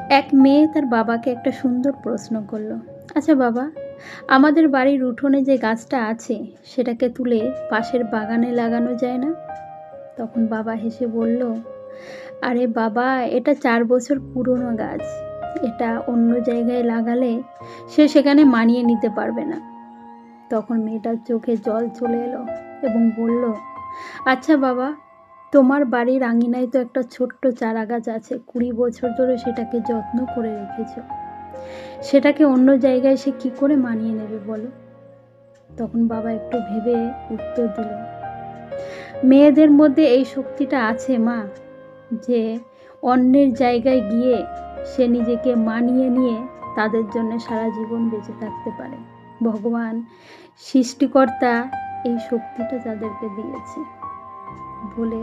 এক মেয়ে তার বাবাকে একটা সুন্দর প্রশ্ন করল, আচ্ছা বাবা, আমাদের বাড়ির উঠোনে যে গাছটা আছে সেটাকে তুলে পাশের বাগানে লাগানো যায় না? তখন বাবা হেসে বলল, আরে বাবা, এটা 4 বছর পুরনো গাছ। এটা অন্য জায়গায় লাগালে সে সেখানে মানিয়ে নিতে পারবে না। তখন মেয়েটার চোখে জল চলে এলো এবং বলল, আচ্ছা বাবা, তোমার বাড়ির আঙিনায় তো একটা ছোট্ট চারা গাছ আছে, 20 বছর ধরে সেটাকে যত্ন করে রেখেছো। সেটাকে অন্য জায়গায় সে কি করে মানিয়ে নেবে বলো? তখন বাবা একটু ভেবে উত্তর দিল, মেয়েদের মধ্যে এই শক্তিটা আছে মা, যে অন্যের জায়গায় গিয়ে সে নিজেকে মানিয়ে নিয়ে তাদের জন্য সারা জীবন বেঁচে থাকতে পারে। ভগবান, সৃষ্টিকর্তা এই শক্তিটা তাদেরকে দিয়েছে বলে